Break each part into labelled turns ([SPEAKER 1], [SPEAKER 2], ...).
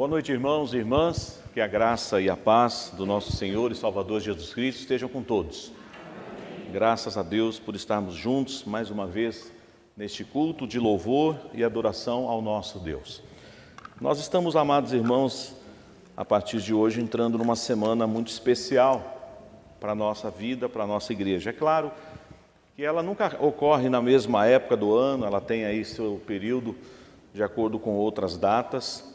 [SPEAKER 1] Boa noite, irmãos e irmãs. Que a graça e a paz do nosso Senhor e Salvador Jesus Cristo estejam com todos. Graças a Deus por estarmos juntos mais uma vez neste culto de louvor e adoração ao nosso Deus. Nós estamos, amados irmãos, a partir de hoje entrando numa semana muito especial para a nossa vida, para a nossa igreja. É claro que ela nunca ocorre na mesma época do ano, ela tem aí seu período de acordo com outras datas,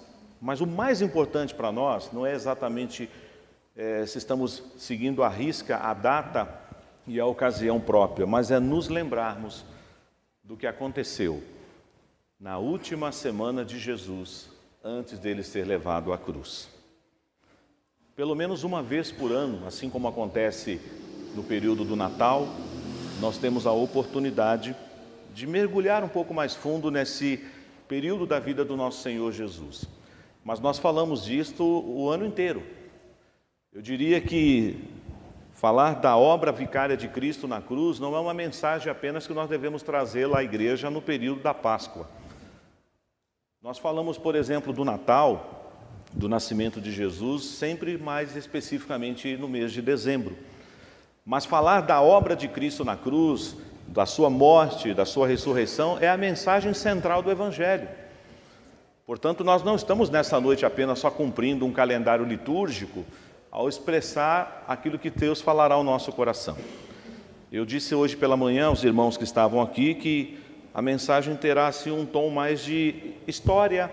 [SPEAKER 1] mas o mais importante para nós não é exatamente se estamos seguindo à risca a data e a ocasião própria, mas é nos lembrarmos do que aconteceu na última semana de Jesus, antes dele ser levado à cruz. Pelo menos uma vez por ano, assim como acontece no período do Natal, nós temos a oportunidade de mergulhar um pouco mais fundo nesse período da vida do nosso Senhor Jesus. Mas nós falamos disto o ano inteiro. Eu diria que falar da obra vicária de Cristo na cruz não é uma mensagem apenas que nós devemos trazê-la à igreja no período da Páscoa. Nós falamos, por exemplo, do Natal, do nascimento de Jesus, sempre mais especificamente no mês de dezembro. Mas falar da obra de Cristo na cruz, da sua morte, da sua ressurreição, é a mensagem central do Evangelho. Portanto, nós não estamos nessa noite apenas só cumprindo um calendário litúrgico ao expressar aquilo que Deus falará ao nosso coração. Eu disse hoje pela manhã aos irmãos que estavam aqui que a mensagem terá assim, um tom mais de história,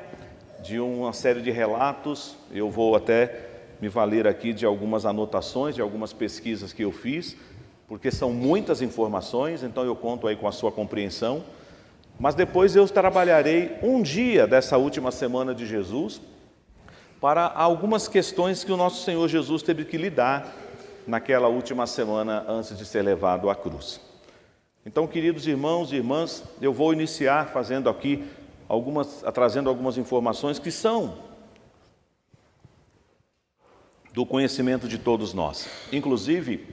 [SPEAKER 1] de uma série de relatos. Eu vou até me valer aqui de algumas anotações, de algumas pesquisas que eu fiz, porque são muitas informações, então eu conto aí com a sua compreensão. Mas depois eu trabalharei um dia dessa última semana de Jesus para algumas questões que o nosso Senhor Jesus teve que lidar naquela última semana antes de ser levado à cruz. Então, queridos irmãos e irmãs, eu vou iniciar fazendo aqui trazendo algumas informações que são do conhecimento de todos nós. Inclusive,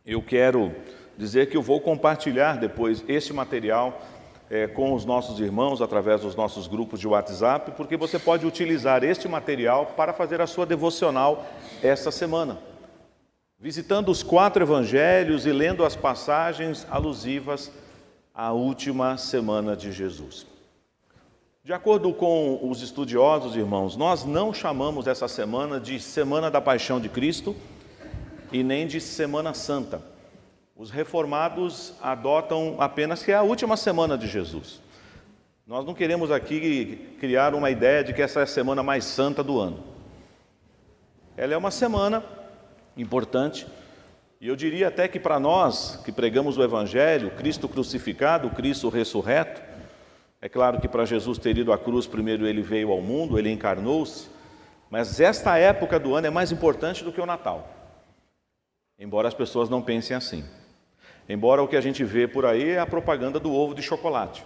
[SPEAKER 1] eu quero dizer que eu vou compartilhar depois este material com os nossos irmãos, através dos nossos grupos de WhatsApp, porque você pode utilizar este material para fazer a sua devocional esta semana, visitando os 4 evangelhos e lendo as passagens alusivas à última semana de Jesus. De acordo com os estudiosos, irmãos, nós não chamamos essa semana de Semana da Paixão de Cristo e nem de Semana Santa. Os reformados adotam apenas que é a última semana de Jesus. Nós não queremos aqui criar uma ideia de que essa é a semana mais santa do ano. Ela é uma semana importante, e eu diria até que para nós que pregamos o Evangelho, Cristo crucificado, Cristo ressurreto, é claro que para Jesus ter ido à cruz, primeiro ele veio ao mundo, ele encarnou-se, mas esta época do ano é mais importante do que o Natal, embora as pessoas não pensem assim. Embora o que a gente vê por aí é a propaganda do ovo de chocolate.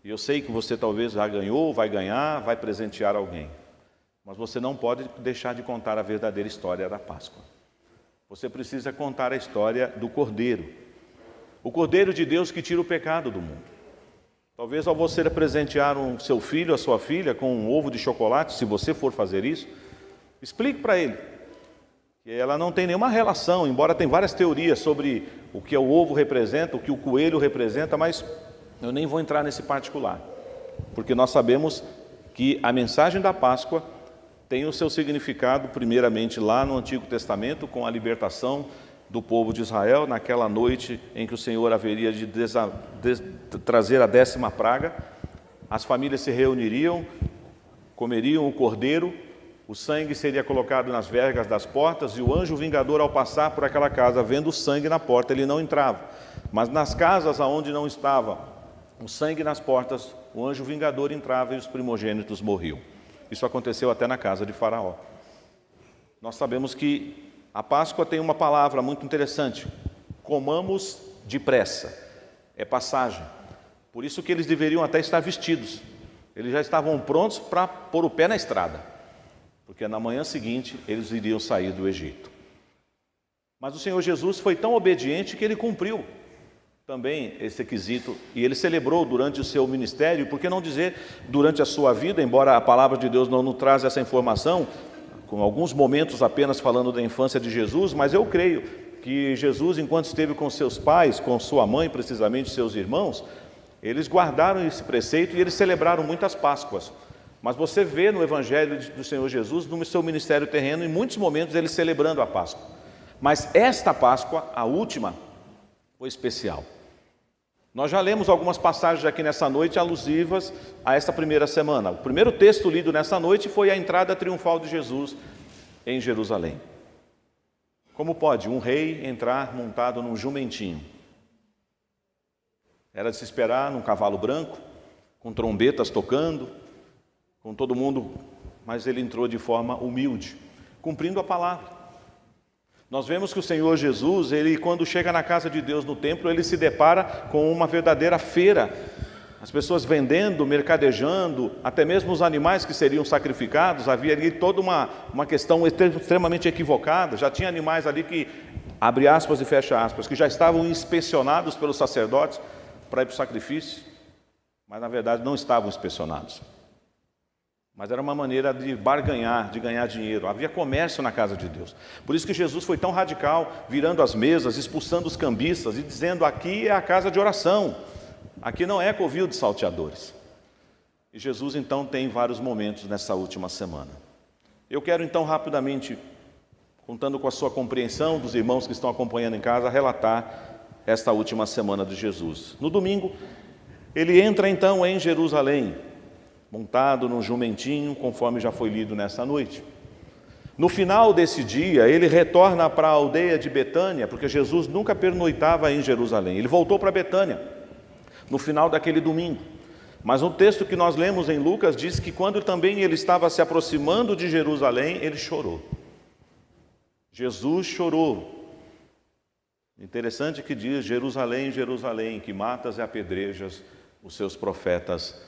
[SPEAKER 1] E eu sei que você talvez já ganhou, vai ganhar, vai presentear alguém. Mas você não pode deixar de contar a verdadeira história da Páscoa. Você precisa contar a história do Cordeiro. O Cordeiro de Deus que tira o pecado do mundo. Talvez ao você presentear o seu filho, a sua filha, com um ovo de chocolate, se você for fazer isso, explique para ele que ela não tem nenhuma relação, embora tem várias teorias sobre o que o ovo representa, o que o coelho representa, mas eu nem vou entrar nesse particular, porque nós sabemos que a mensagem da Páscoa tem o seu significado, primeiramente lá no Antigo Testamento, com a libertação do povo de Israel, naquela noite em que o Senhor haveria de trazer a 10ª praga. As famílias se reuniriam, comeriam o cordeiro, o sangue seria colocado nas vergas das portas, e o anjo vingador, ao passar por aquela casa, vendo o sangue na porta, ele não entrava. Mas nas casas onde não estava o sangue nas portas, o anjo vingador entrava e os primogênitos morriam. Isso aconteceu até na casa de Faraó. Nós sabemos que a Páscoa tem uma palavra muito interessante: comamos depressa, é passagem. Por isso que eles deveriam até estar vestidos, eles já estavam prontos para pôr o pé na estrada, porque na manhã seguinte eles iriam sair do Egito. Mas o Senhor Jesus foi tão obediente que ele cumpriu. também esse quesito, e ele celebrou durante o seu ministério, por que não dizer durante a sua vida, embora a palavra de Deus não nos traz essa informação, com alguns momentos apenas falando da infância de Jesus, mas eu creio que Jesus, enquanto esteve com seus pais, com sua mãe, precisamente seus irmãos, eles guardaram esse preceito e eles celebraram muitas Páscoas. Mas você vê no Evangelho do Senhor Jesus, no seu ministério terreno, em muitos momentos ele celebrando a Páscoa. Mas esta Páscoa, a última, foi especial. Nós já lemos algumas passagens aqui nessa noite alusivas a esta primeira semana. O primeiro texto lido nessa noite foi a entrada triunfal de Jesus em Jerusalém. Como pode um rei entrar montado num jumentinho? Era de se esperar num cavalo branco, com trombetas tocando, com todo mundo, mas ele entrou de forma humilde, cumprindo a palavra. Nós vemos que o Senhor Jesus, ele quando chega na casa de Deus no templo, ele se depara com uma verdadeira feira. As pessoas vendendo, mercadejando, até mesmo os animais que seriam sacrificados, havia ali toda uma questão extremamente equivocada. Já tinha animais ali que, abre aspas e fecha aspas, que já estavam inspecionados pelos sacerdotes para ir para o sacrifício, mas na verdade não estavam inspecionados. Mas era uma maneira de barganhar, de ganhar dinheiro. Havia comércio na casa de Deus. Por isso que Jesus foi tão radical, virando as mesas, expulsando os cambistas e dizendo: aqui é a casa de oração, aqui não é covil de salteadores. E Jesus então tem vários momentos nessa última semana. Eu quero então rapidamente, contando com a sua compreensão dos irmãos que estão acompanhando em casa, relatar esta última semana de Jesus. No domingo, ele entra então em Jerusalém, montado num jumentinho, conforme já foi lido nessa noite. No final desse dia, ele retorna para a aldeia de Betânia, porque Jesus nunca pernoitava em Jerusalém. Ele voltou para Betânia, no final daquele domingo. Mas o texto que nós lemos em Lucas diz que quando também ele estava se aproximando de Jerusalém, ele chorou. Jesus chorou. Interessante que diz: Jerusalém, Jerusalém, que matas e apedrejas os seus profetas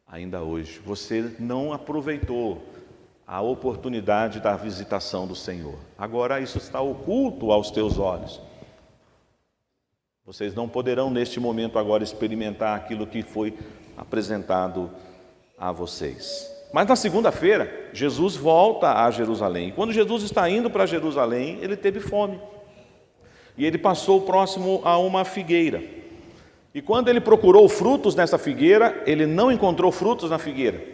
[SPEAKER 1] ainda hoje. Você não aproveitou a oportunidade da visitação do Senhor. Agora isso está oculto aos teus olhos. Vocês não poderão neste momento agora experimentar aquilo que foi apresentado a vocês. Mas na segunda-feira, Jesus volta a Jerusalém. E quando Jesus está indo para Jerusalém, ele teve fome. E ele passou próximo a uma figueira. E quando ele procurou frutos nessa figueira, ele não encontrou frutos na figueira.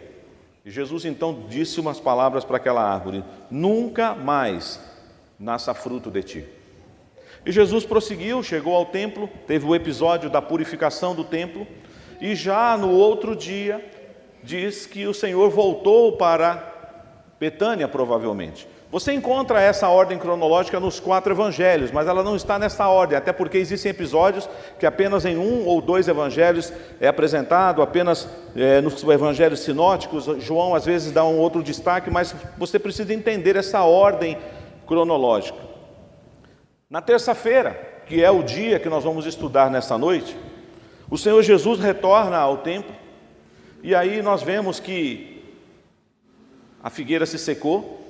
[SPEAKER 1] E Jesus então disse umas palavras para aquela árvore: nunca mais nasça fruto de ti. E Jesus prosseguiu, chegou ao templo, teve o episódio da purificação do templo, e já no outro dia, diz que o Senhor voltou para Betânia, provavelmente. Você encontra essa ordem cronológica nos 4 evangelhos, mas ela não está nessa ordem, até porque existem episódios que apenas em 1 ou 2 evangelhos é apresentado, apenas nos evangelhos sinóticos. João às vezes dá um outro destaque, mas você precisa entender essa ordem cronológica. Na terça-feira, que é o dia que nós vamos estudar nessa noite, o Senhor Jesus retorna ao templo, e aí nós vemos que a figueira se secou,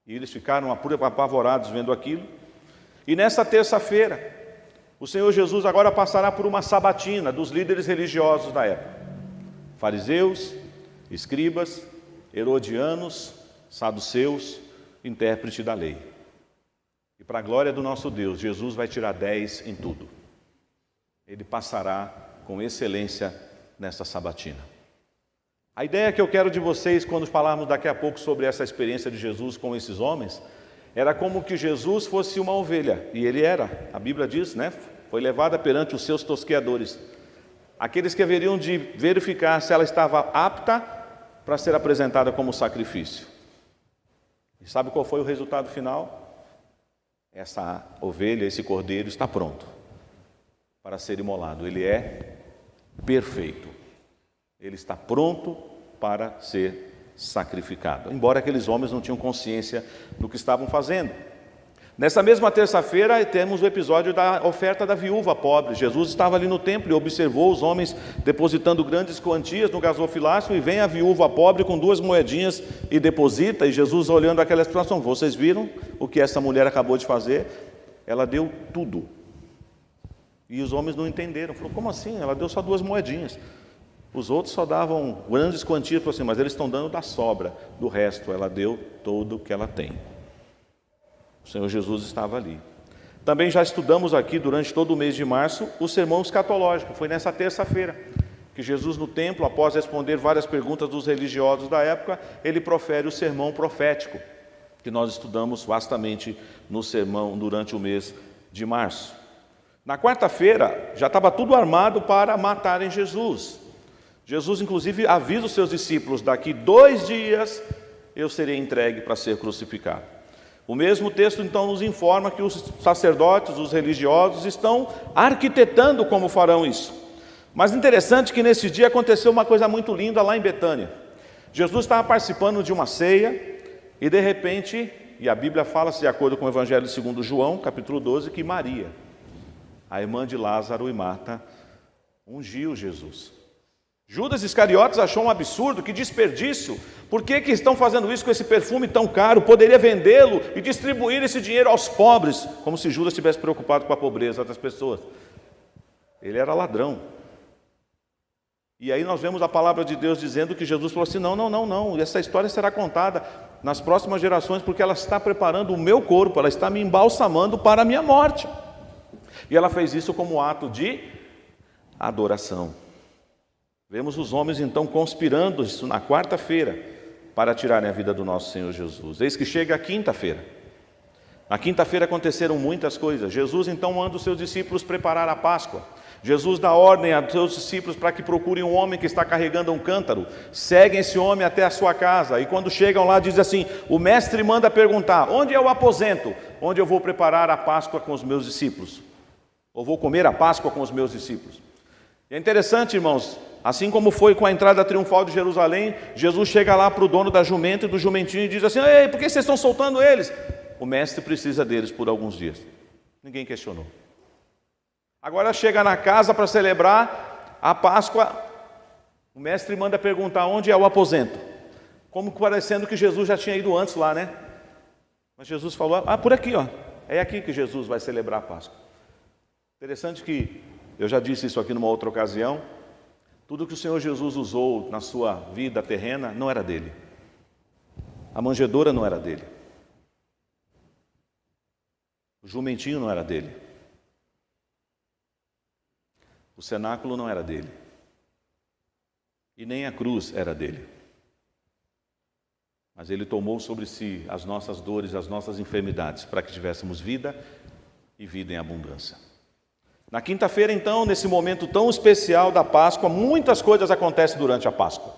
[SPEAKER 1] e eles ficaram apavorados vendo aquilo. E nessa terça-feira, o Senhor Jesus agora passará por uma sabatina dos líderes religiosos da época. Fariseus, escribas, herodianos, saduceus, intérprete da lei. E para a glória do nosso Deus, Jesus vai tirar 10 em tudo. Ele passará com excelência nessa sabatina. A ideia que eu quero de vocês, quando falarmos daqui a pouco sobre essa experiência de Jesus com esses homens, era como que Jesus fosse uma ovelha, e ele era, a Bíblia diz, né? Foi levada perante os seus tosqueadores, aqueles que haveriam de verificar se ela estava apta para ser apresentada como sacrifício. E sabe qual foi o resultado final? Essa ovelha, esse cordeiro está pronto para ser imolado. Ele é perfeito. Ele está pronto para ser sacrificado, embora aqueles homens não tinham consciência do que estavam fazendo. Nessa mesma terça-feira temos o episódio da oferta da viúva pobre. Jesus estava ali no templo e observou os homens depositando grandes quantias no gasofilácio, e vem a viúva pobre com 2 moedinhas e deposita, e Jesus, olhando aquela situação: vocês viram o que essa mulher acabou de fazer? Ela deu tudo. E os homens não entenderam. Falou, como assim? Ela deu só 2 moedinhas. Os outros só davam grandes quantias. Falou assim, mas eles estão dando da sobra. Do resto, ela deu tudo o que ela tem. O Senhor Jesus estava ali. Também já estudamos aqui, durante todo o mês de março, o sermão escatológico. Foi nessa terça-feira que Jesus, no templo, após responder várias perguntas dos religiosos da época, ele profere o sermão profético, que nós estudamos vastamente no sermão durante o mês de março. Na quarta-feira, já estava tudo armado para matarem Jesus. Jesus, inclusive, avisa os seus discípulos, daqui 2 dias eu serei entregue para ser crucificado. O mesmo texto, então, nos informa que os sacerdotes, os religiosos, estão arquitetando como farão isso. Mas interessante que nesse dia aconteceu uma coisa muito linda lá em Betânia. Jesus estava participando de uma ceia e de repente, e a Bíblia fala, de acordo com o Evangelho segundo João, capítulo 12, que Maria, a irmã de Lázaro e Marta, ungiu Jesus. Judas Iscariotes achou um absurdo, que desperdício. Por que estão fazendo isso com esse perfume tão caro? Poderia vendê-lo e distribuir esse dinheiro aos pobres, como se Judas estivesse preocupado com a pobreza das pessoas. Ele era ladrão. E aí nós vemos a palavra de Deus dizendo que Jesus falou assim, não, essa história será contada nas próximas gerações, porque ela está preparando o meu corpo, ela está me embalsamando para a minha morte. E ela fez isso como ato de adoração. Vemos os homens então conspirando isso na quarta-feira para tirarem a vida do nosso Senhor Jesus. Eis que chega a quinta-feira. Na quinta-feira aconteceram muitas coisas. Jesus então manda os seus discípulos preparar a Páscoa. Jesus dá ordem aos seus discípulos para que procurem um homem que está carregando um cântaro. Seguem esse homem até a sua casa. E quando chegam lá, diz assim, o mestre manda perguntar, onde é o aposento? Onde eu vou preparar a Páscoa com os meus discípulos? Ou vou comer a Páscoa com os meus discípulos? E é interessante, irmãos, assim como foi com a entrada triunfal de Jerusalém, Jesus chega lá para o dono da jumenta e do jumentinho e diz assim, ei, por que vocês estão soltando eles? O mestre precisa deles por alguns dias. Ninguém questionou. Agora chega na casa para celebrar a Páscoa, o mestre manda perguntar onde é o aposento, como parecendo que Jesus já tinha ido antes lá, né? Mas Jesus falou, por aqui, ó, é aqui que Jesus vai celebrar a Páscoa. Interessante que, eu já disse isso aqui numa outra ocasião, tudo que o Senhor Jesus usou na sua vida terrena não era dele. A manjedoura não era dele. O jumentinho não era dele. O cenáculo não era dele. E nem a cruz era dele. Mas ele tomou sobre si as nossas dores, as nossas enfermidades, para que tivéssemos vida e vida em abundância. Na quinta-feira, então, nesse momento tão especial da Páscoa, muitas coisas acontecem durante a Páscoa.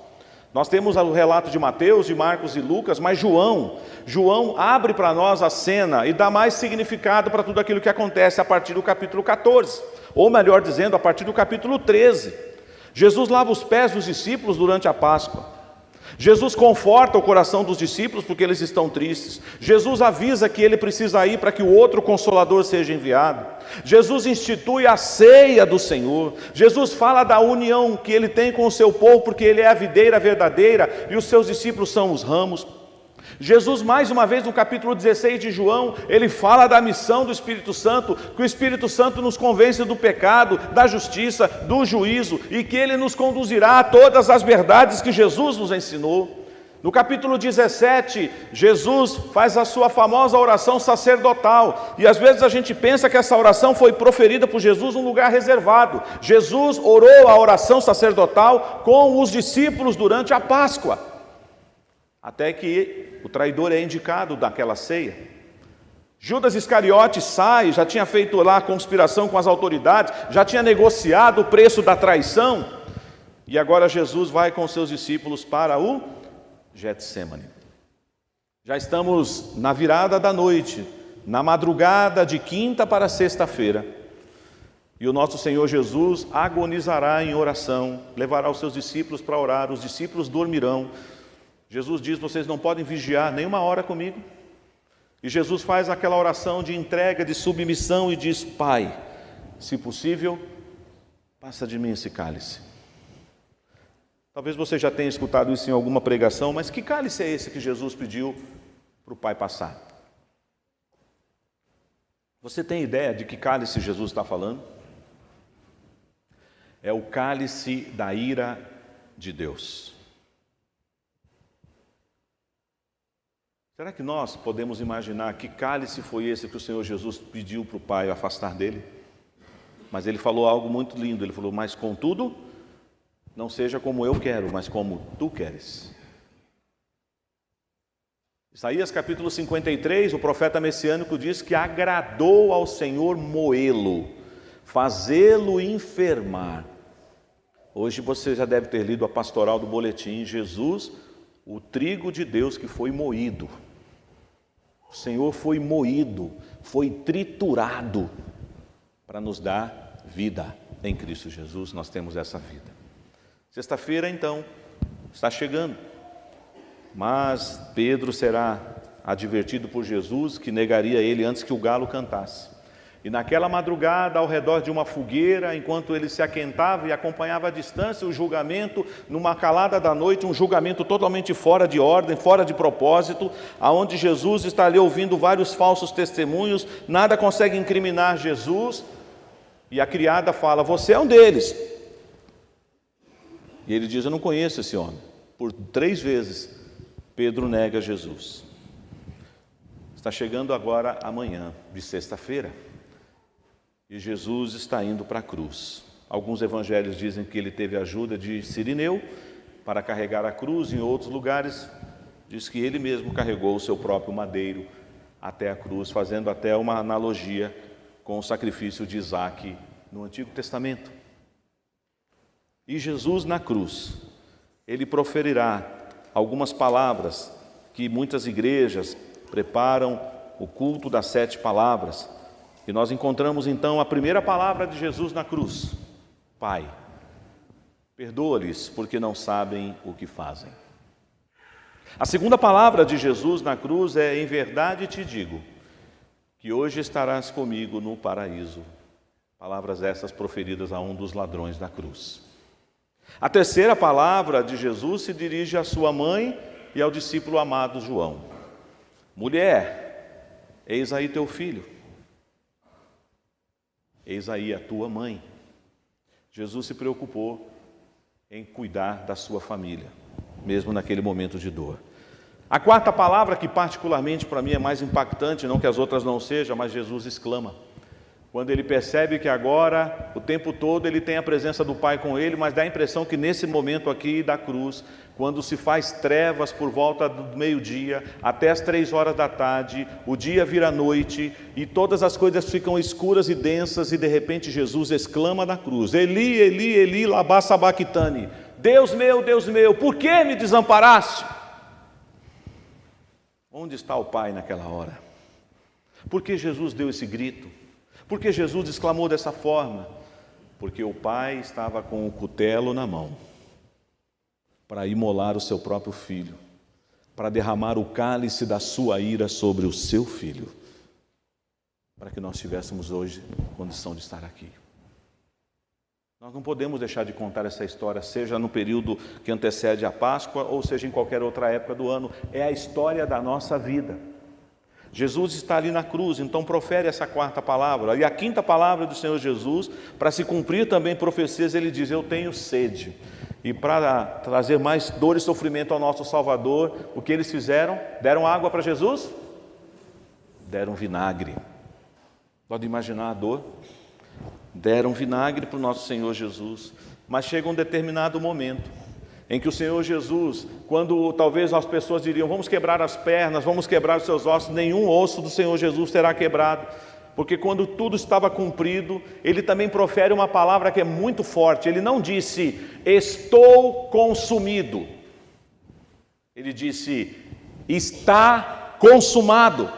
[SPEAKER 1] Nós temos o relato de Mateus, de Marcos e Lucas, mas João abre para nós a cena e dá mais significado para tudo aquilo que acontece a partir do capítulo 14, ou melhor dizendo, a partir do capítulo 13. Jesus lava os pés dos discípulos durante a Páscoa. Jesus conforta o coração dos discípulos porque eles estão tristes. Jesus avisa que ele precisa ir para que o outro Consolador seja enviado. Jesus institui a ceia do Senhor. Jesus fala da união que ele tem com o seu povo, porque ele é a videira verdadeira e os seus discípulos são os ramos. Jesus, mais uma vez, no capítulo 16 de João, ele fala da missão do Espírito Santo, que o Espírito Santo nos convence do pecado, da justiça, do juízo, e que ele nos conduzirá a todas as verdades que Jesus nos ensinou. No capítulo 17, Jesus faz a sua famosa oração sacerdotal, e às vezes a gente pensa que essa oração foi proferida por Jesus num lugar reservado. Jesus orou a oração sacerdotal com os discípulos durante a Páscoa, até que o traidor é indicado daquela ceia. Judas Iscariotes sai, já tinha feito lá a conspiração com as autoridades, já tinha negociado o preço da traição, e agora Jesus vai com seus discípulos para o Getsêmani. Já estamos na virada da noite, na madrugada de quinta para sexta-feira, e o nosso Senhor Jesus agonizará em oração, levará os seus discípulos para orar, os discípulos dormirão. Jesus diz, vocês não podem vigiar nem uma hora comigo. E Jesus faz aquela oração de entrega, de submissão e diz, Pai, se possível, passa de mim esse cálice. Talvez você já tenha escutado isso em alguma pregação, mas que cálice é esse que Jesus pediu para o Pai passar? Você tem ideia de que cálice Jesus está falando? é o cálice da ira de Deus. Será que nós podemos imaginar que cálice foi esse que o Senhor Jesus pediu para o Pai afastar dele? Mas ele falou algo muito lindo, ele falou, mas contudo, não seja como eu quero, mas como tu queres. Isaías capítulo 53, o profeta messiânico diz que agradou ao Senhor moê-lo, fazê-lo enfermar. Hoje você já deve ter lido a pastoral do boletim, Jesus, o trigo de Deus que foi moído. O Senhor foi moído, foi triturado para nos dar vida. Em Cristo Jesus nós temos essa vida. Sexta-feira então está chegando, mas Pedro será advertido por Jesus que negaria ele antes que o galo cantasse. E naquela madrugada, ao redor de uma fogueira, enquanto ele se aquentava e acompanhava à distância o julgamento, numa calada da noite, um julgamento totalmente fora de ordem, fora de propósito, aonde Jesus está ali ouvindo vários falsos testemunhos, nada consegue incriminar Jesus, e a criada fala, você é um deles. E ele diz, eu não conheço esse homem. Por 3 vezes, Pedro nega Jesus. Está chegando agora amanhã, de sexta-feira, e Jesus está indo para a cruz. Alguns evangelhos dizem que ele teve a ajuda de Cirineu para carregar a cruz, em outros lugares diz que ele mesmo carregou o seu próprio madeiro até a cruz, fazendo até uma analogia com o sacrifício de Isaque no Antigo Testamento. E Jesus na cruz, ele proferirá algumas palavras que muitas igrejas preparam o culto das 7 palavras. E nós encontramos então a primeira palavra de Jesus na cruz: Pai, perdoa-lhes porque não sabem o que fazem. A segunda palavra de Jesus na cruz é: em verdade te digo, que hoje estarás comigo no paraíso. Palavras essas proferidas a um dos ladrões da cruz. A terceira palavra de Jesus se dirige à sua mãe e ao discípulo amado João: mulher, eis aí teu filho. Eis aí a tua mãe. Jesus se preocupou em cuidar da sua família, mesmo naquele momento de dor. A quarta palavra, que particularmente para mim é mais impactante, não que as outras não sejam, mas Jesus exclama. Quando ele percebe que agora, o tempo todo, ele tem a presença do Pai com ele, mas dá a impressão que nesse momento aqui da cruz, quando se faz trevas por volta do meio-dia, até as 3 horas da tarde, o dia vira noite, e todas as coisas ficam escuras e densas, e de repente Jesus exclama na cruz: Eli, Eli, Eli, lama sabachthani. Deus meu, por que me desamparaste? Onde está o Pai naquela hora? Por que Jesus deu esse grito? Por que Jesus exclamou dessa forma? Porque o Pai estava com o cutelo na mão para imolar o seu próprio filho, para derramar o cálice da sua ira sobre o seu filho, para que nós tivéssemos hoje condição de estar aqui. Nós não podemos deixar de contar essa história, seja no período que antecede a Páscoa, ou seja em qualquer outra época do ano. É a história da nossa vida. Jesus está ali na cruz, então profere essa quarta palavra. E a quinta palavra do Senhor Jesus, para se cumprir também profecias, ele diz: eu tenho sede. E para trazer mais dor e sofrimento ao nosso Salvador, o que eles fizeram? Deram água para Jesus? Deram vinagre. Pode imaginar a dor? Deram vinagre para o nosso Senhor Jesus. Mas chega um determinado momento em que o Senhor Jesus, quando talvez as pessoas diriam: vamos quebrar as pernas, vamos quebrar os seus ossos, nenhum osso do Senhor Jesus será quebrado, porque quando tudo estava cumprido, ele também profere uma palavra que é muito forte. Ele não disse: estou consumido. Ele disse: está consumado.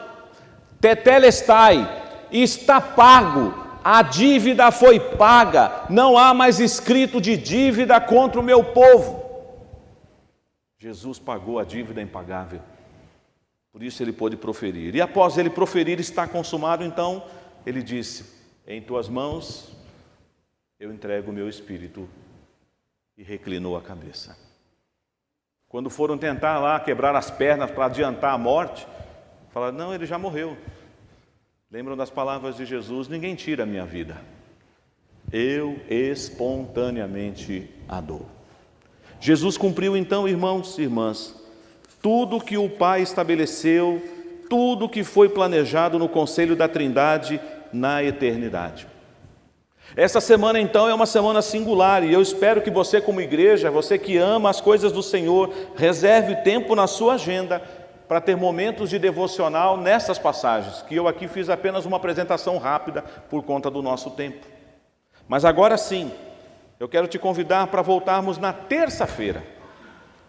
[SPEAKER 1] Tetelestai, está pago. A dívida foi paga. Não há mais escrito de dívida contra o meu povo. Jesus pagou a dívida impagável. Por isso ele pôde proferir. E após ele proferir, está consumado, então ele disse: em tuas mãos eu entrego o meu espírito. E reclinou a cabeça. Quando foram tentar lá quebrar as pernas para adiantar a morte, falaram: não, ele já morreu. Lembram das palavras de Jesus: ninguém tira a minha vida. eu espontaneamente a dou. Jesus cumpriu então, irmãos e irmãs, tudo que o Pai estabeleceu, tudo que foi planejado no conselho da Trindade na eternidade. Essa semana então é uma semana singular e eu espero que você como igreja, você que ama as coisas do Senhor, reserve tempo na sua agenda para ter momentos de devocional nessas passagens, que eu aqui fiz apenas uma apresentação rápida por conta do nosso tempo. Mas agora sim, eu quero te convidar para voltarmos na terça-feira.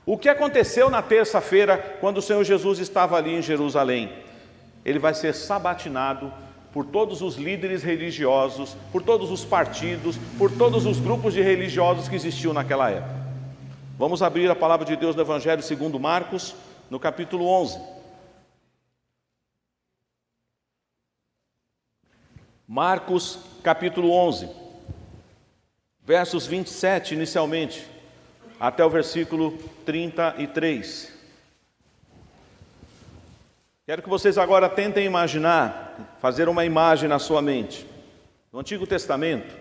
[SPEAKER 1] O que aconteceu na terça-feira, quando o Senhor Jesus estava ali em Jerusalém? Ele vai ser sabatinado por todos os líderes religiosos, por todos os partidos, por todos os grupos de religiosos que existiam naquela época. Vamos abrir a palavra de Deus no Evangelho segundo Marcos, no capítulo 11. Marcos, capítulo 11, versos 27 inicialmente, até o versículo 33. Quero que vocês agora tentem imaginar, fazer uma imagem na sua mente. No Antigo Testamento,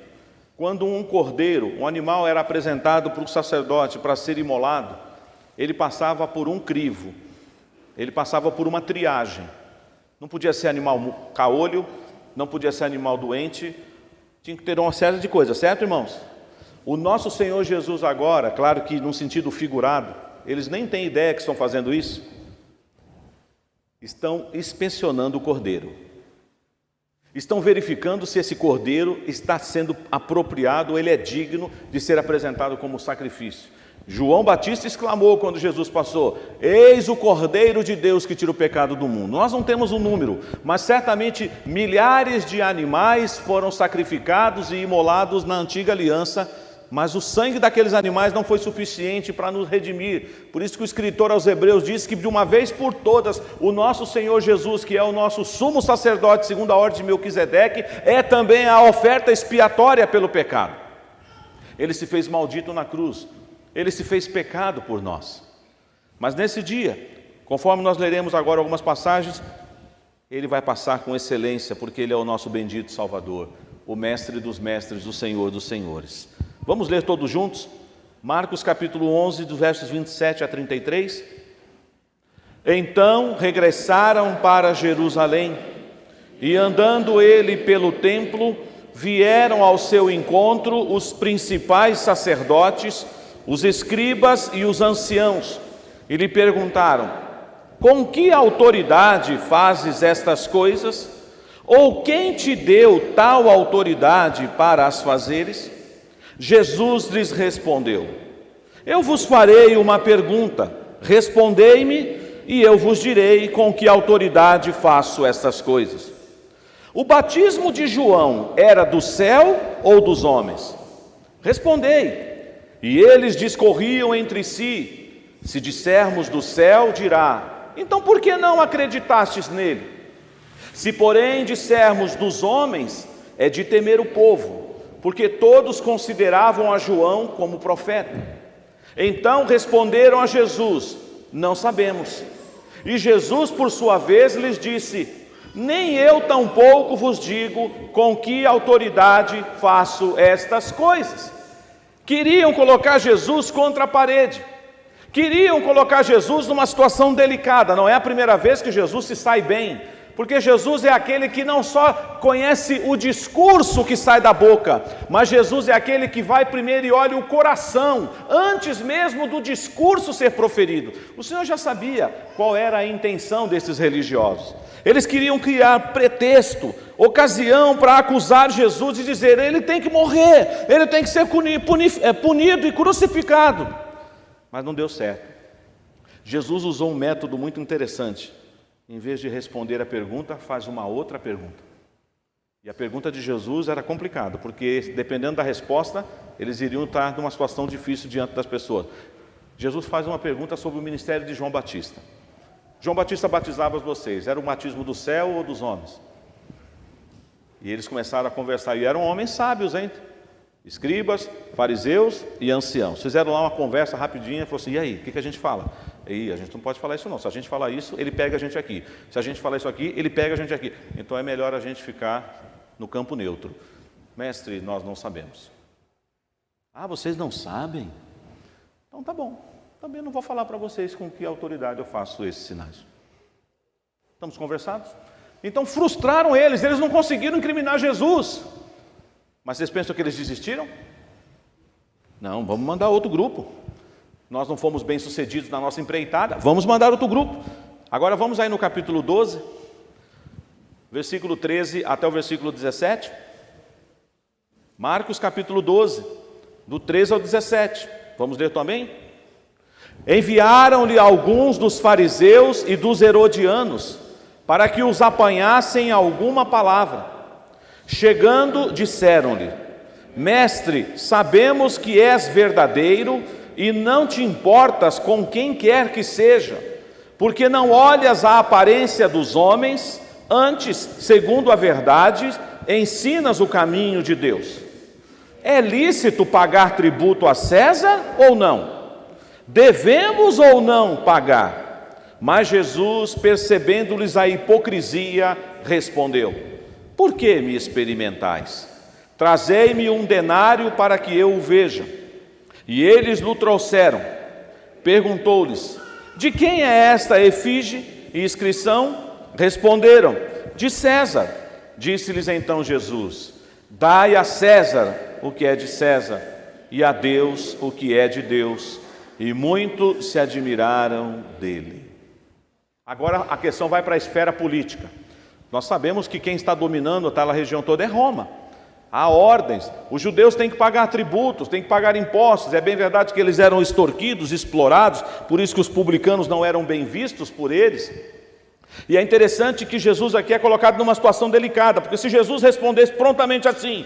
[SPEAKER 1] quando um cordeiro, um animal era apresentado para o sacerdote para ser imolado, ele passava por um crivo, ele passava por uma triagem. Não podia ser animal caolho, não podia ser animal doente, tinha que ter uma série de coisas, certo, irmãos? O nosso Senhor Jesus agora, claro que num sentido figurado, eles nem têm ideia que estão fazendo isso, estão inspecionando o cordeiro. Estão verificando se esse cordeiro está sendo apropriado, ele é digno de ser apresentado como sacrifício. João Batista exclamou quando Jesus passou: eis o Cordeiro de Deus que tira o pecado do mundo. Nós não temos um número, mas certamente milhares de animais foram sacrificados e imolados na antiga aliança, mas o sangue daqueles animais não foi suficiente para nos redimir. Por isso que o escritor aos Hebreus diz que de uma vez por todas, o nosso Senhor Jesus, que é o nosso sumo sacerdote segundo a ordem de Melquisedeque, é também a oferta expiatória pelo pecado. Ele se fez maldito na cruz, ele se fez pecado por nós. Mas nesse dia, conforme nós leremos agora algumas passagens, ele vai passar com excelência, porque ele é o nosso bendito Salvador, o mestre dos mestres, o Senhor dos senhores. Vamos ler todos juntos? Marcos capítulo 11, dos versos 27 a 33. Então regressaram para Jerusalém, e andando ele pelo templo, vieram ao seu encontro os principais sacerdotes, os escribas e os anciãos, e lhe perguntaram: com que autoridade fazes estas coisas? Ou quem te deu tal autoridade para as fazeres? Jesus lhes respondeu: eu vos farei uma pergunta, respondei-me e eu vos direi com que autoridade faço estas coisas. O batismo de João era do céu ou dos homens? Respondei. E eles discorriam entre si: se dissermos do céu, dirá, então por que não acreditastes nele? Se porém dissermos dos homens, é de temer o povo, porque todos consideravam a João como profeta. Então responderam a Jesus: não sabemos. E Jesus, por sua vez, lhes disse: nem eu tampouco vos digo com que autoridade faço estas coisas. Queriam colocar Jesus contra a parede, queriam colocar Jesus numa situação delicada. Não é a primeira vez que Jesus se sai bem, porque Jesus é aquele que não só conhece o discurso que sai da boca, mas Jesus é aquele que vai primeiro e olha o coração, antes mesmo do discurso ser proferido. O Senhor já sabia qual era a intenção desses religiosos. Eles queriam criar pretexto, ocasião para acusar Jesus e dizer: ele tem que morrer, ele tem que ser punido e crucificado. Mas não deu certo. Jesus usou um método muito interessante. Em vez de responder a pergunta, faz uma outra pergunta. E a pergunta de Jesus era complicada, porque dependendo da resposta, eles iriam estar numa situação difícil diante das pessoas. Jesus faz uma pergunta sobre o ministério de João Batista. João Batista batizava vocês, era o batismo do céu ou dos homens? E eles começaram a conversar, e eram homens sábios, hein? Escribas, fariseus e anciãos. Fizeram lá uma conversa rapidinha, falou assim: e aí, o que a gente fala? E a gente não pode falar isso não, se a gente falar isso, ele pega a gente aqui. Se a gente falar isso aqui, ele pega a gente aqui. Então é melhor a gente ficar no campo neutro. mestre, nós não sabemos. Ah, vocês não sabem? Então tá bom, também não vou falar para vocês com que autoridade eu faço esses sinais. Estamos conversados? Então frustraram eles não conseguiram incriminar Jesus. Mas vocês pensam que eles desistiram? Não, vamos mandar outro grupo. Nós não fomos bem sucedidos na nossa empreitada, vamos mandar outro grupo. Agora vamos aí no capítulo 12, versículo 13 até o versículo 17. Marcos capítulo 12, do 13 ao 17. Vamos ler também? Enviaram-lhe alguns dos fariseus e dos herodianos, para que os apanhassem alguma palavra. Chegando, disseram-lhe: Mestre, sabemos que és verdadeiro e não te importas com quem quer que seja, porque não olhas a aparência dos homens, antes, segundo a verdade, ensinas o caminho de Deus. É lícito pagar tributo a César ou não? Devemos ou não pagar? Mas Jesus, percebendo-lhes a hipocrisia, respondeu: Por que me experimentais? Trazei-me um denário para que eu o veja. E eles lhe trouxeram. Perguntou-lhes: De quem é esta efígie e inscrição? Responderam: De César. Disse-lhes então Jesus: Dai a César o que é de César, e a Deus o que é de Deus. E muito se admiraram dele. Agora a questão vai para a esfera política. Nós sabemos que quem está dominando aquela região toda é Roma. Há ordens, os judeus têm que pagar tributos, têm que pagar impostos. É bem verdade que eles eram extorquidos, explorados, por isso que os publicanos não eram bem vistos por eles. E é interessante que Jesus aqui é colocado numa situação delicada, porque se Jesus respondesse prontamente assim: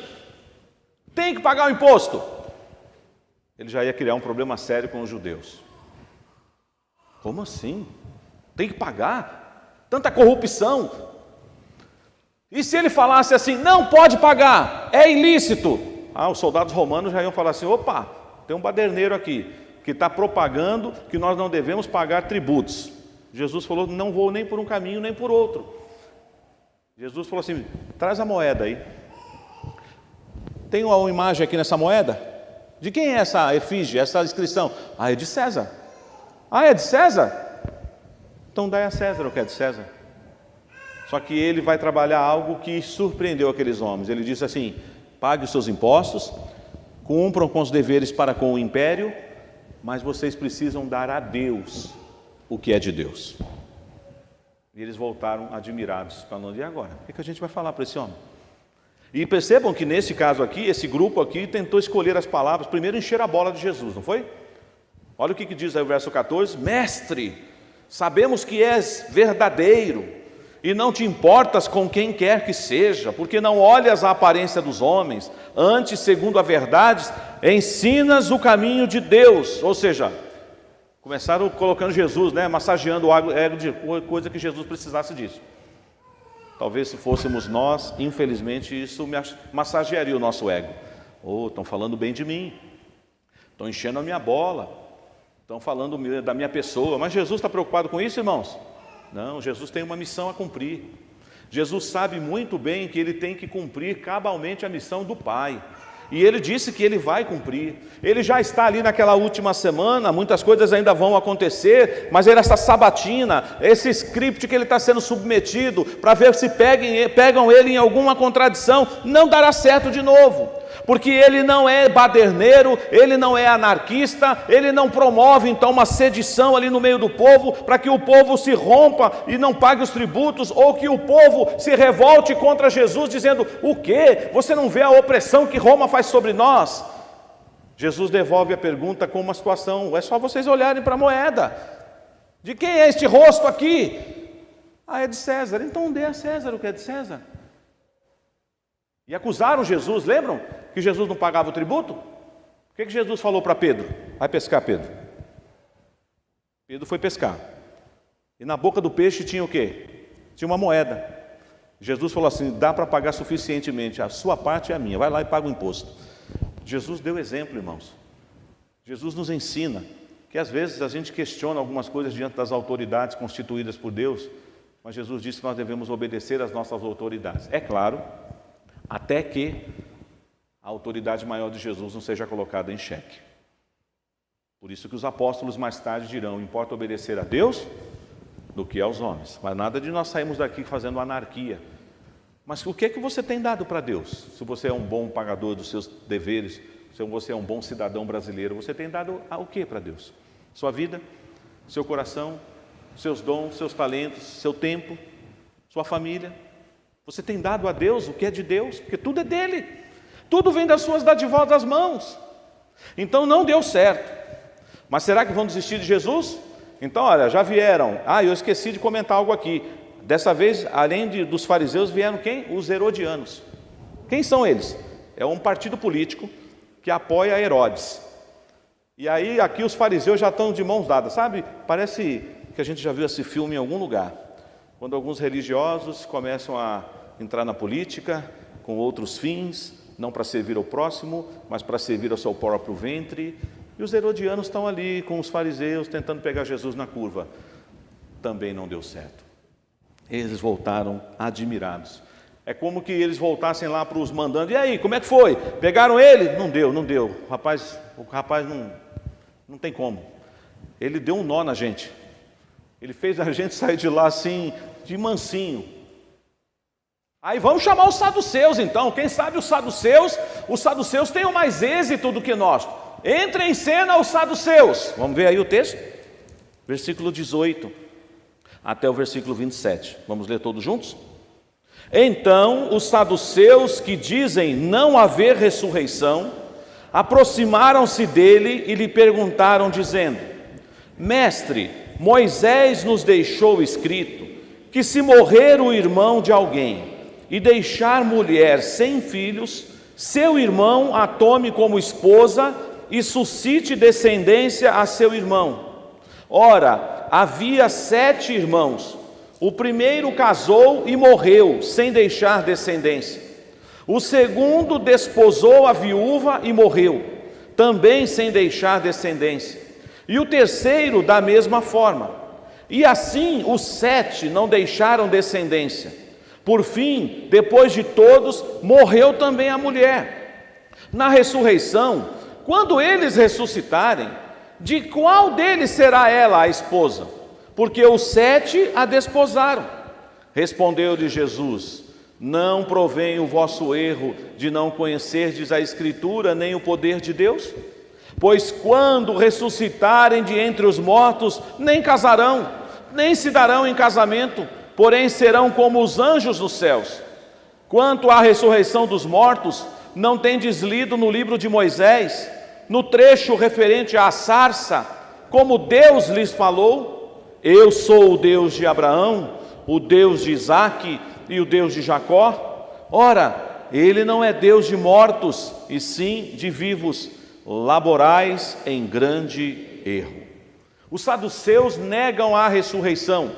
[SPEAKER 1] tem que pagar o imposto, ele já ia criar um problema sério com os judeus. Como assim? Tem que pagar? Tanta corrupção. E se ele falasse assim: não pode pagar, é ilícito? Os soldados romanos já iam falar assim: opa, tem um baderneiro aqui, que está propagando que nós não devemos pagar tributos. Jesus falou: não vou nem por um caminho, nem por outro. Jesus falou assim: traz a moeda aí. Tem uma imagem aqui nessa moeda? De quem é essa efígie, essa inscrição? É de César. É de César? Então dai a César o que é de César. Só que ele vai trabalhar algo que surpreendeu aqueles homens. Ele disse assim: pague os seus impostos, cumpram com os deveres para com o império, mas vocês precisam dar a Deus o que é de Deus. E eles voltaram admirados, falando: e agora? O que a gente vai falar para esse homem? E percebam que nesse caso aqui, esse grupo aqui tentou escolher as palavras, primeiro encher a bola de Jesus, não foi? Olha o que diz aí o verso 14: Mestre, sabemos que és verdadeiro e não te importas com quem quer que seja, porque não olhas a aparência dos homens, antes, segundo a verdade, ensinas o caminho de Deus. Ou seja, começaram colocando Jesus, massageando o ego de coisa que Jesus precisasse disso. Talvez se fôssemos nós, infelizmente, isso massagearia o nosso ego. Estão falando bem de mim, estão enchendo a minha bola, estão falando da minha pessoa. Mas Jesus está preocupado com isso, irmãos? Não, Jesus tem uma missão a cumprir. Jesus sabe muito bem que ele tem que cumprir cabalmente a missão do Pai. E ele disse que ele vai cumprir. Ele já está ali naquela última semana, muitas coisas ainda vão acontecer, mas essa sabatina, esse script que ele está sendo submetido, para ver se pegam ele em alguma contradição, não dará certo de novo. Porque ele não é baderneiro, ele não é anarquista, ele não promove então uma sedição ali no meio do povo, para que o povo se rompa e não pague os tributos, ou que o povo se revolte contra Jesus, dizendo: o quê? Você não vê a opressão que Roma faz sobre nós? Jesus devolve a pergunta com uma situação: é só vocês olharem para a moeda. De quem é este rosto aqui? É de César. Então dê a César o que é de César. E acusaram Jesus, lembram? Que Jesus não pagava o tributo? O que Jesus falou para Pedro? Vai pescar, Pedro. Pedro foi pescar. E na boca do peixe tinha o quê? Tinha uma moeda. Jesus falou assim: dá para pagar suficientemente, a sua parte é a minha, vai lá e paga o imposto. Jesus deu exemplo, irmãos. Jesus nos ensina que às vezes a gente questiona algumas coisas diante das autoridades constituídas por Deus, mas Jesus disse que nós devemos obedecer às nossas autoridades. É claro, até que a autoridade maior de Jesus não seja colocada em xeque. Por isso que os apóstolos mais tarde dirão: importa obedecer a Deus do que aos homens. Mas nada de nós sairmos daqui fazendo anarquia. Mas o que é que você tem dado para Deus? Se você é um bom pagador dos seus deveres, se você é um bom cidadão brasileiro, você tem dado o que para Deus? Sua vida, seu coração, seus dons, seus talentos, seu tempo, sua família. Você tem dado a Deus o que é de Deus, porque tudo é dele. Tudo vem das suas dadivosas mãos. Então não deu certo. Mas será que vão desistir de Jesus? Então, olha, já vieram. Eu esqueci de comentar algo aqui. Dessa vez, além dos fariseus, vieram quem? Os herodianos. Quem são eles? É um partido político que apoia Herodes. E aí, aqui os fariseus já estão de mãos dadas, sabe? Parece que a gente já viu esse filme em algum lugar. Quando alguns religiosos começam a entrar na política com outros fins, não para servir ao próximo, mas para servir ao seu próprio ventre. E os herodianos estão ali com os fariseus tentando pegar Jesus na curva. Também não deu certo. Eles voltaram admirados. É como que eles voltassem lá para os mandantes. E aí, como é que foi? Pegaram ele? Não deu. O rapaz não tem como. Ele deu um nó na gente. Ele fez a gente sair de lá assim, de mansinho. Aí vamos chamar os saduceus então. Quem sabe os saduceus têm mais êxito do que nós. Entra em cena os saduceus. Vamos ver aí o texto? Versículo 18 até o versículo 27. Vamos ler todos juntos? Então os saduceus, que dizem não haver ressurreição, aproximaram-se dele e lhe perguntaram, dizendo: Mestre, Moisés nos deixou escrito que se morrer o irmão de alguém e deixar mulher sem filhos, seu irmão a tome como esposa e suscite descendência a seu irmão. Ora, havia 7 irmãos. O primeiro casou e morreu, sem deixar descendência. O segundo desposou a viúva e morreu, também sem deixar descendência. E o terceiro da mesma forma. E assim os 7 não deixaram descendência. Por fim, depois de todos, morreu também a mulher. Na ressurreição, quando eles ressuscitarem, de qual deles será ela a esposa? Porque os 7 a desposaram. Respondeu-lhe Jesus: não provém o vosso erro de não conhecerdes a Escritura nem o poder de Deus? Pois quando ressuscitarem de entre os mortos, nem casarão, nem se darão em casamento, porém serão como os anjos dos céus. Quanto à ressurreição dos mortos, não tendes lido no livro de Moisés, no trecho referente à sarça, como Deus lhes falou: eu sou o Deus de Abraão, o Deus de Isaque e o Deus de Jacó? Ora, ele não é Deus de mortos, e sim de vivos. Laborais em grande erro. Os saduceus negam a ressurreição,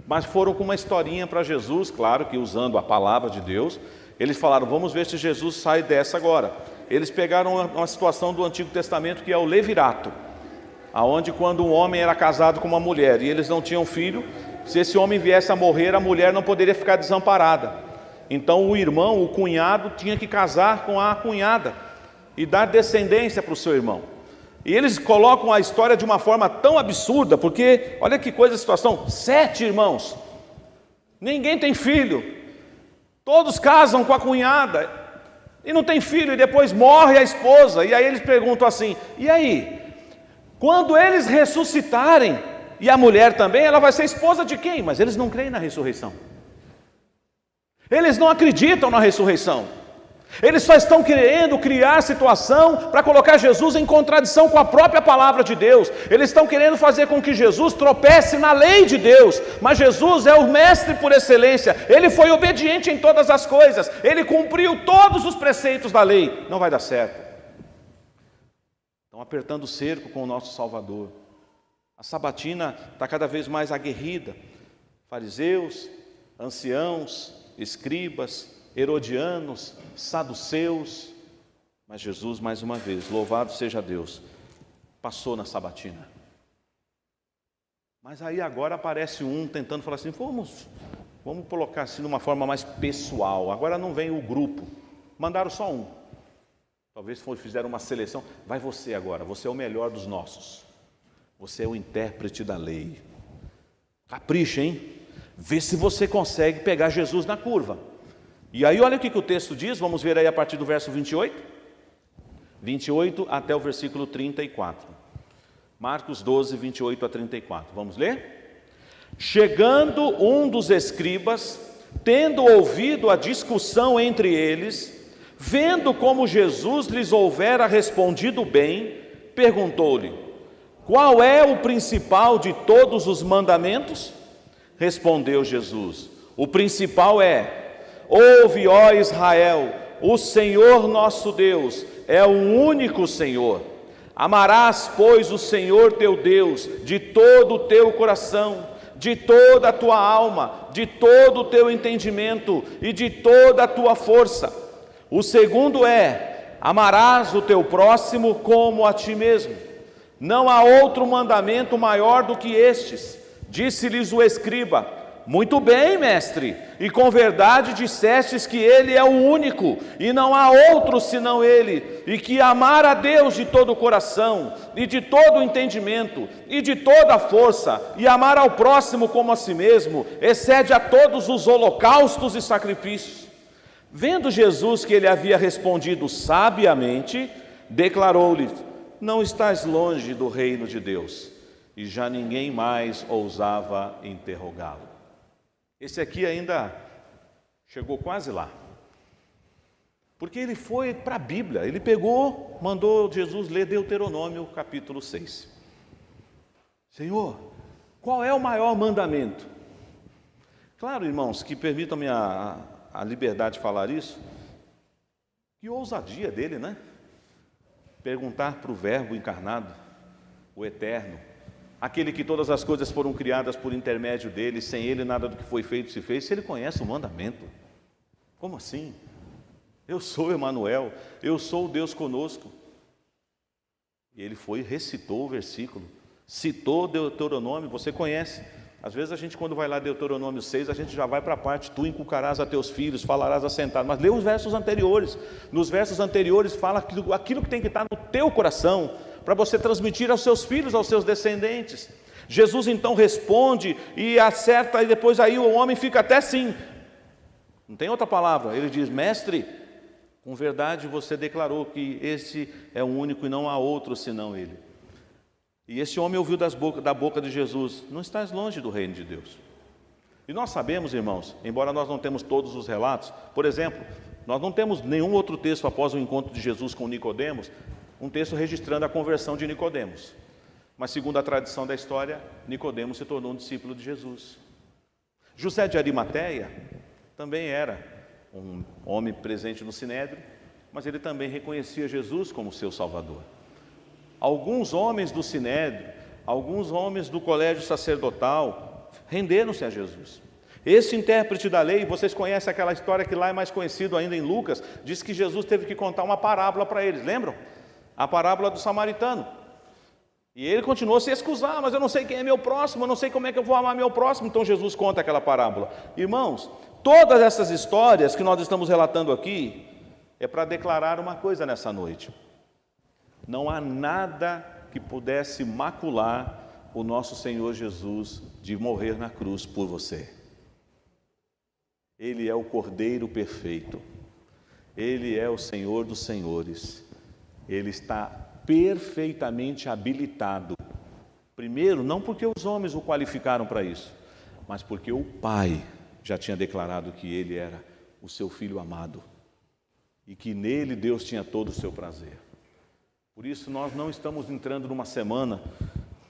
[SPEAKER 1] mas foram com uma historinha para Jesus, claro que usando a palavra de Deus. Eles falaram: vamos ver se Jesus sai dessa agora. Eles pegaram uma situação do Antigo Testamento, que é o levirato, aonde quando um homem era casado com uma mulher e eles não tinham filho, se esse homem viesse a morrer, a mulher não poderia ficar desamparada. Então o irmão, o cunhado, tinha que casar com a cunhada e dar descendência para o seu irmão. E eles colocam a história de uma forma tão absurda, porque olha que coisa a situação: 7 irmãos, ninguém tem filho, todos casam com a cunhada e não tem filho, e depois morre a esposa. E aí eles perguntam assim: e aí, quando eles ressuscitarem, e a mulher também, ela vai ser esposa de quem? Mas eles não creem na ressurreição, eles não acreditam na ressurreição. Eles só estão querendo criar situação para colocar Jesus em contradição com a própria palavra de Deus. Eles estão querendo fazer com que Jesus tropece na lei de Deus. Mas Jesus é o mestre por excelência. Ele foi obediente em todas as coisas. Ele cumpriu todos os preceitos da lei. Não vai dar certo. Estão apertando o cerco com o nosso Salvador. A sabatina está cada vez mais aguerrida. Fariseus, anciãos, escribas, herodianos, saduceus. Mas Jesus, mais uma vez, louvado seja Deus, passou na sabatina. Mas aí agora aparece um tentando falar assim: vamos colocar assim de uma forma mais pessoal. Agora não vem o grupo, mandaram só um. Talvez fizeram uma seleção. Vai você agora, você é o melhor dos nossos. Você é o intérprete da lei. Capricha, hein? Vê se você consegue pegar Jesus na curva. E aí olha o que o texto diz, vamos ver aí a partir do verso 28. 28 até o versículo 34. Marcos 12, 28 a 34. Vamos ler? Chegando um dos escribas, tendo ouvido a discussão entre eles, vendo como Jesus lhes houvera respondido bem, perguntou-lhe: qual é o principal de todos os mandamentos? Respondeu Jesus: o principal é: ouve, ó Israel, o Senhor nosso Deus é o único Senhor. Amarás, pois, o Senhor teu Deus de todo o teu coração, de toda a tua alma, de todo o teu entendimento e de toda a tua força. O segundo é: amarás o teu próximo como a ti mesmo. Não há outro mandamento maior do que estes. Disse-lhes o escriba: muito bem, mestre, e com verdade dissestes que ele é o único, e não há outro senão ele, e que amar a Deus de todo o coração, e de todo o entendimento, e de toda a força, e amar ao próximo como a si mesmo, excede a todos os holocaustos e sacrifícios. Vendo Jesus que ele havia respondido sabiamente, declarou-lhe: não estás longe do reino de Deus. E já ninguém mais ousava interrogá-lo. Esse aqui ainda chegou quase lá. Porque ele foi para a Bíblia, ele pegou, mandou Jesus ler Deuteronômio capítulo 6. Senhor, qual é o maior mandamento? Claro, irmãos, que permitam-me a liberdade de falar isso. Que ousadia dele, né? Perguntar para o Verbo encarnado, o Eterno, aquele que todas as coisas foram criadas por intermédio dele, sem ele nada do que foi feito se fez, se ele conhece o mandamento. Como assim? Eu sou Emanuel, eu sou o Deus conosco. E ele foi e recitou o versículo, citou Deuteronômio, você conhece. Às vezes a gente, quando vai lá Deuteronômio 6, a gente já vai para a parte: tu inculcarás a teus filhos, falarás assentado. Mas lê os versos anteriores. Nos versos anteriores fala aquilo que tem que estar no teu coração, para você transmitir aos seus filhos, aos seus descendentes. Jesus então responde e acerta, e depois aí o homem fica até assim, não tem outra palavra. Ele diz: mestre, com verdade você declarou que esse é o único e não há outro senão ele. E esse homem ouviu da boca de Jesus: não estás longe do reino de Deus. E nós sabemos, irmãos, embora nós não temos todos os relatos, por exemplo, nós não temos nenhum outro texto após o encontro de Jesus com Nicodemos, um texto registrando a conversão de Nicodemos. Mas segundo a tradição da história, Nicodemos se tornou um discípulo de Jesus. José de Arimateia também era um homem presente no Sinédrio, mas ele também reconhecia Jesus como seu Salvador. Alguns homens do Sinédrio, alguns homens do colégio sacerdotal renderam-se a Jesus. Esse intérprete da lei, vocês conhecem aquela história que lá é mais conhecido ainda em Lucas, diz que Jesus teve que contar uma parábola para eles, lembram? A parábola do samaritano. E ele continuou a se excusar: mas eu não sei quem é meu próximo, eu não sei como é que eu vou amar meu próximo. Então Jesus conta aquela parábola. Irmãos, todas essas histórias que nós estamos relatando aqui é para declarar uma coisa nessa noite: não há nada que pudesse macular o nosso Senhor Jesus de morrer na cruz por você. Ele é o Cordeiro perfeito, ele é o Senhor dos senhores. Ele está perfeitamente habilitado. Primeiro, não porque os homens o qualificaram para isso, mas porque o Pai já tinha declarado que ele era o seu Filho amado e que nele Deus tinha todo o seu prazer. Por isso nós não estamos entrando numa semana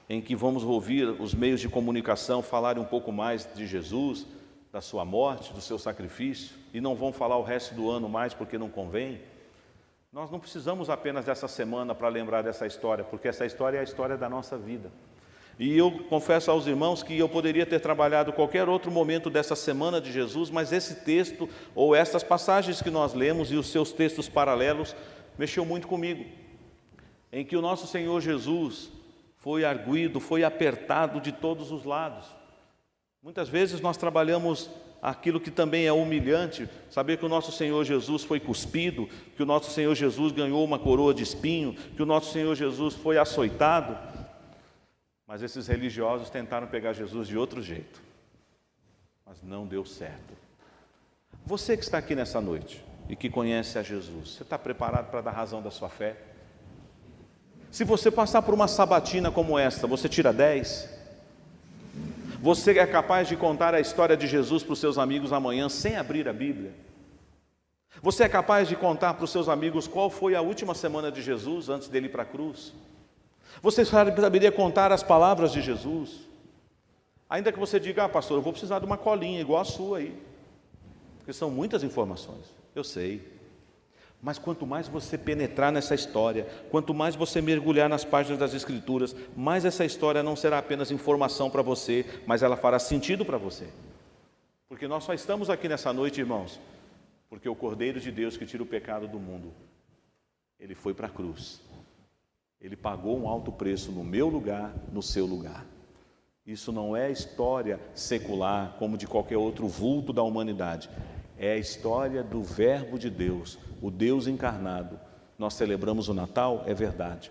[SPEAKER 1] em que vamos ouvir os meios de comunicação falarem um pouco mais de Jesus, da sua morte, do seu sacrifício, e não vão falar o resto do ano mais porque não convém. Nós não precisamos apenas dessa semana para lembrar dessa história, porque essa história é a história da nossa vida. E eu confesso aos irmãos que eu poderia ter trabalhado qualquer outro momento dessa semana de Jesus, mas esse texto, ou essas passagens que nós lemos e os seus textos paralelos, mexeu muito comigo, em que o nosso Senhor Jesus foi arguido, foi apertado de todos os lados. Muitas vezes nós trabalhamos aquilo que também é humilhante, saber que o nosso Senhor Jesus foi cuspido, que o nosso Senhor Jesus ganhou uma coroa de espinho, que o nosso Senhor Jesus foi açoitado. Mas esses religiosos tentaram pegar Jesus de outro jeito, mas não deu certo. Você que está aqui nessa noite e que conhece a Jesus, você está preparado para dar razão da sua fé? Se você passar por uma sabatina como esta, você tira 10? Você é capaz de contar a história de Jesus para os seus amigos amanhã sem abrir a Bíblia? Você é capaz de contar para os seus amigos qual foi a última semana de Jesus antes dele ir para a cruz? Você saberia contar as palavras de Jesus? Ainda que você diga, pastor, eu vou precisar de uma colinha igual a sua aí, porque são muitas informações, eu sei. Mas quanto mais você penetrar nessa história, quanto mais você mergulhar nas páginas das Escrituras, mais essa história não será apenas informação para você, mas ela fará sentido para você. Porque nós só estamos aqui nessa noite, irmãos, porque o Cordeiro de Deus que tira o pecado do mundo, ele foi para a cruz. Ele pagou um alto preço no meu lugar, no seu lugar. Isso não é história secular, como de qualquer outro vulto da humanidade. É a história do Verbo de Deus, o Deus encarnado. Nós celebramos o Natal, é verdade,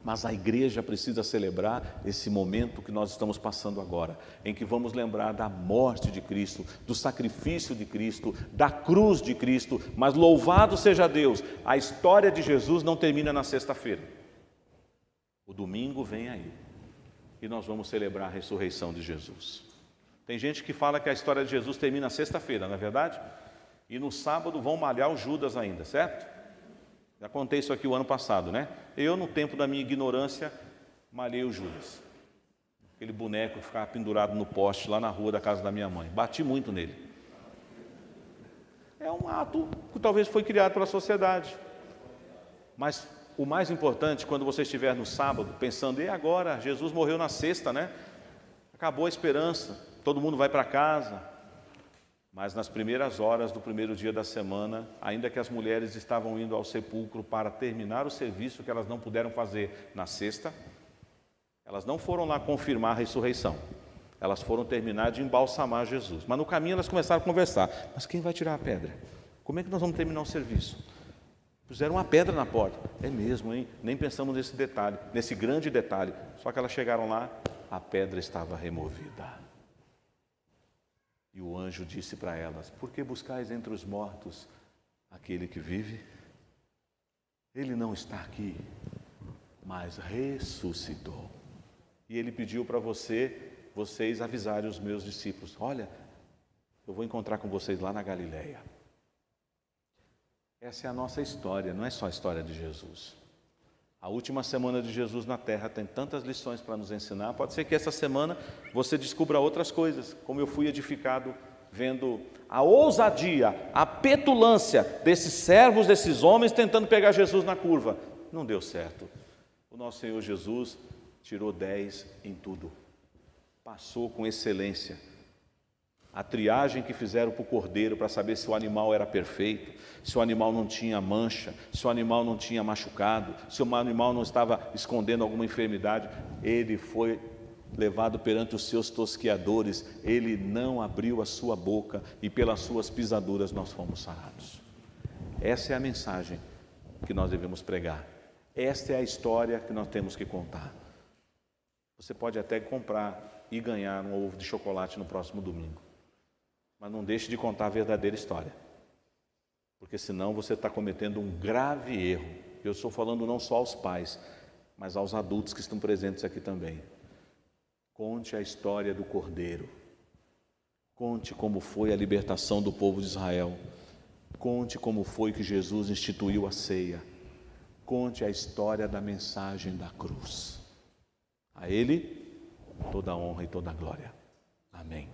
[SPEAKER 1] mas a igreja precisa celebrar esse momento que nós estamos passando agora, em que vamos lembrar da morte de Cristo, do sacrifício de Cristo, da cruz de Cristo. Mas louvado seja Deus, a história de Jesus não termina na sexta-feira. O domingo vem aí e nós vamos celebrar a ressurreição de Jesus. Tem gente que fala que a história de Jesus termina na sexta-feira, não é verdade? E no sábado vão malhar o Judas ainda, certo? Já contei isso aqui o ano passado, né? Eu, no tempo da minha ignorância, malhei o Judas. Aquele boneco que ficava pendurado no poste lá na rua da casa da minha mãe. Bati muito nele. É um ato que talvez foi criado pela sociedade. Mas o mais importante, quando você estiver no sábado, pensando, e agora? Jesus morreu na sexta, né? Acabou a esperança, todo mundo vai para casa. Mas nas primeiras horas do primeiro dia da semana, ainda que as mulheres estavam indo ao sepulcro para terminar o serviço que elas não puderam fazer na sexta, elas não foram lá confirmar a ressurreição, elas foram terminar de embalsamar Jesus. Mas no caminho elas começaram a conversar, mas quem vai tirar a pedra? Como é que nós vamos terminar o serviço? Puseram uma pedra na porta. É mesmo, hein? Nem pensamos nesse detalhe, nesse grande detalhe. Só que elas chegaram lá, a pedra estava removida. E o anjo disse para elas, por que buscais entre os mortos aquele que vive? Ele não está aqui, mas ressuscitou. E ele pediu para vocês avisarem os meus discípulos, olha, eu vou encontrar com vocês lá na Galileia. Essa é a nossa história, não é só a história de Jesus. A última semana de Jesus na Terra tem tantas lições para nos ensinar. Pode ser que essa semana você descubra outras coisas, como eu fui edificado vendo a ousadia, a petulância desses servos, desses homens tentando pegar Jesus na curva. Não deu certo. O nosso Senhor Jesus tirou 10 em tudo. Passou com excelência. A triagem que fizeram para o cordeiro para saber se o animal era perfeito, se o animal não tinha mancha, se o animal não tinha machucado, se o animal não estava escondendo alguma enfermidade, ele foi levado perante os seus tosqueadores, ele não abriu a sua boca e pelas suas pisaduras nós fomos sarados. Essa é a mensagem que nós devemos pregar. Esta é a história que nós temos que contar. Você pode até comprar e ganhar um ovo de chocolate no próximo domingo. Mas não deixe de contar a verdadeira história, porque senão você está cometendo um grave erro. Eu estou falando não só aos pais, mas aos adultos que estão presentes aqui também. Conte a história do Cordeiro, conte como foi a libertação do povo de Israel, conte como foi que Jesus instituiu a ceia, conte a história da mensagem da cruz. A Ele toda a honra e toda a glória. Amém.